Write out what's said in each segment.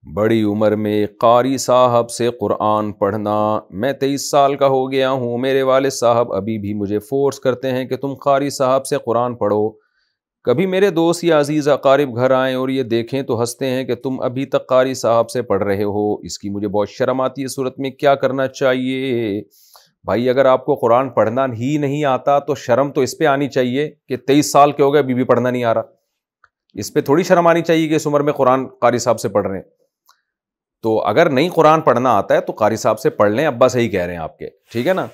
بڑی عمر میں قاری صاحب سے قرآن پڑھنا۔ میں 23 سال کا ہو گیا ہوں، میرے والد صاحب ابھی بھی مجھے فورس کرتے ہیں کہ تم قاری صاحب سے قرآن پڑھو۔ کبھی میرے دوست یا عزیز اقارب گھر آئیں اور یہ دیکھیں تو ہنستے ہیں کہ تم ابھی تک قاری صاحب سے پڑھ رہے ہو۔ اس کی مجھے بہت شرم آتی ہے، صورت میں کیا کرنا چاہیے؟ بھائی اگر آپ کو قرآن پڑھنا ہی نہیں آتا تو شرم تو اس پہ آنی چاہیے کہ 23 سال کے ہو گئے ابھی بھی پڑھنا نہیں آ رہا۔ اس پہ تھوڑی شرم آنی چاہیے کہ اس عمر میں قرآن قاری صاحب سے پڑھ رہے ہیں۔ تو اگر نہیں قرآن پڑھنا آتا ہے تو قاری صاحب سے پڑھ لیں، ابا صحیح کہہ رہے ہیں آپ کے، ٹھیک ہے نا۔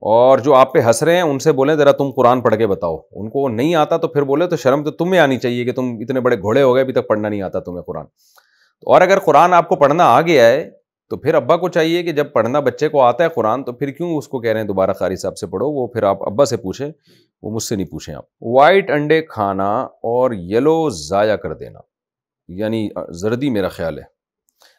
اور جو آپ پہ ہنس رہے ہیں ان سے بولیں ذرا تم قرآن پڑھ کے بتاؤ۔ ان کو نہیں آتا تو پھر بولے تو شرم تو تمہیں آنی چاہیے کہ تم اتنے بڑے گھوڑے ہو گئے ابھی تک پڑھنا نہیں آتا تمہیں قرآن۔ اور اگر قرآن آپ کو پڑھنا آ گیا ہے تو پھر ابا کو چاہیے کہ جب پڑھنا بچے کو آتا ہے قرآن تو پھر کیوں اس کو کہہ رہے ہیں دوبارہ قاری صاحب سے پڑھو؟ وہ پھر آپ ابا سے پوچھیں، وہ مجھ سے نہیں پوچھیں آپ۔ وائٹ انڈے کھانا اور یلو ضائع کر دینا، یعنی زردی میرا خیال ہے۔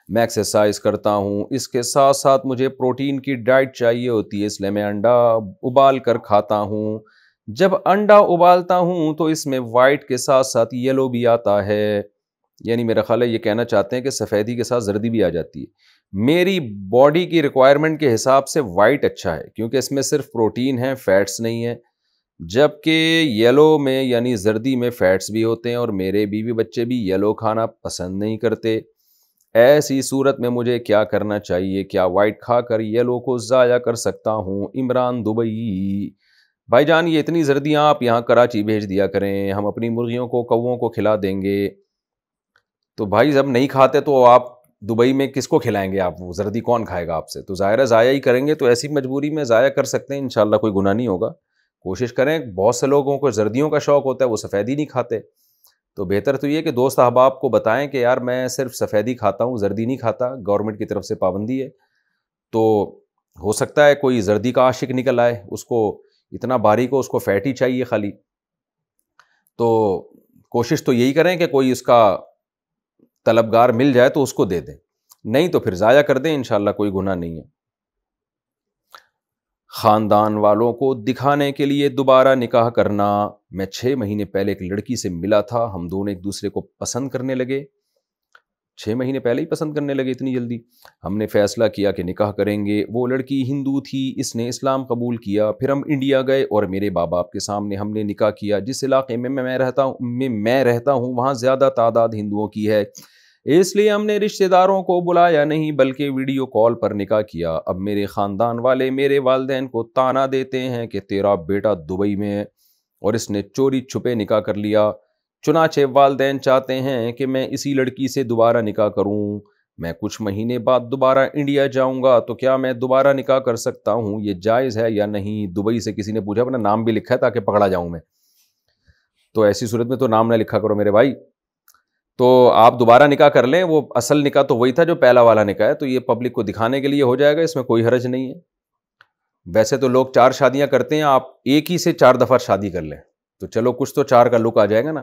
میں ایکسرسائز کرتا ہوں، اس کے ساتھ ساتھ مجھے پروٹین کی ڈائٹ چاہیے ہوتی ہے، اس لیے میں انڈا ابال کر کھاتا ہوں۔ جب انڈا ابالتا ہوں تو اس میں وائٹ کے ساتھ ساتھ یلو بھی آتا ہے، یعنی میرا خیال ہے یہ کہنا چاہتے ہیں کہ سفیدی کے ساتھ زردی بھی آ جاتی ہے۔ میری باڈی کی ریکوائرمنٹ کے حساب سے وائٹ اچھا ہے کیونکہ اس میں صرف پروٹین ہے، فیٹس نہیں ہے، جبکہ یلو میں یعنی زردی میں فیٹس بھی ہوتے ہیں اور میرے بیوی بچے بھی یلو کھانا پسند نہیں کرتے۔ ایسی صورت میں مجھے کیا کرنا چاہیے؟ کیا وائٹ کھا کر یلو کو ضائع کر سکتا ہوں؟ عمران دبئی۔ بھائی جان یہ اتنی زردیاں آپ یہاں کراچی بھیج دیا کریں، ہم اپنی مرغیوں کو کووں کو کھلا دیں گے۔ تو بھائی جب نہیں کھاتے تو آپ دبئی میں کس کو کھلائیں گے؟ آپ وہ زردی کون کھائے گا آپ سے؟ تو ظاہر ہے ضائع ہی کریں گے، تو ایسی مجبوری میں ضائع کر سکتے ہیں، انشاءاللہ کوئی گناہ نہیں ہوگا۔ کوشش کریں، بہت سے لوگوں کو زردیوں کا شوق ہوتا ہے وہ سفیدی نہیں کھاتے، تو بہتر تو یہ کہ دوست احباب کو بتائیں کہ یار میں صرف سفیدی کھاتا ہوں، زردی نہیں کھاتا، گورنمنٹ کی طرف سے پابندی ہے۔ تو ہو سکتا ہے کوئی زردی کا عاشق نکل آئے، اس کو اتنا باریک ہو، اس کو فیٹ ہی چاہیے خالی، تو کوشش تو یہی کریں کہ کوئی اس کا طلبگار مل جائے تو اس کو دے دیں، نہیں تو پھر ضائع کر دیں، انشاءاللہ کوئی گناہ نہیں ہے۔ خاندان والوں کو دکھانے کے لیے دوبارہ نکاح کرنا۔ میں 6 مہینے پہلے ایک لڑکی سے ملا تھا، ہم دونوں ایک دوسرے کو پسند کرنے لگے، 6 مہینے پہلے ہی پسند کرنے لگے اتنی جلدی۔ ہم نے فیصلہ کیا کہ نکاح کریں گے۔ وہ لڑکی ہندو تھی، اس نے اسلام قبول کیا، پھر ہم انڈیا گئے اور میرے باپ باپ کے سامنے ہم نے نکاح کیا۔ جس علاقے میں میں رہتا ہوں وہاں زیادہ تعداد ہندوؤں کی ہے، اس لیے ہم نے رشتہ داروں کو بلایا نہیں بلکہ ویڈیو کال پر نکاح کیا۔ اب میرے خاندان والے میرے والدین کو طعنہ دیتے ہیں کہ تیرا بیٹا دبئی میں ہے اور اس نے چوری چھپے نکاح کر لیا۔ چنانچہ والدین چاہتے ہیں کہ میں اسی لڑکی سے دوبارہ نکاح کروں۔ میں کچھ مہینے بعد دوبارہ انڈیا جاؤں گا، تو کیا میں دوبارہ نکاح کر سکتا ہوں؟ یہ جائز ہے یا نہیں؟ دبئی سے کسی نے پوچھا، اپنا نام بھی لکھا ہے تاکہ پکڑا جاؤں میں، تو ایسی صورت میں تو نام نہ لکھا کرو میرے بھائی۔ تو آپ دوبارہ نکاح کر لیں، وہ اصل نکاح تو وہی تھا جو پہلا والا نکاح ہے، تو یہ پبلک کو دکھانے کے لیے ہو جائے گا، اس میں کوئی حرج نہیں ہے۔ ویسے تو لوگ 4 شادیاں کرتے ہیں، آپ ایک ہی سے 4 دفعہ شادی کر لیں تو چلو کچھ تو 4 کا لک آ جائے گا نا،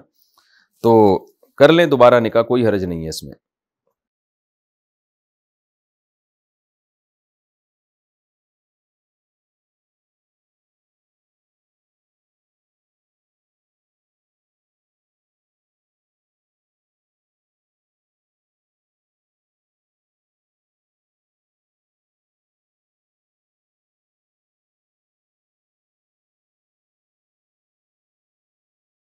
تو کر لیں دوبارہ نکاح، کوئی حرج نہیں ہے اس میں۔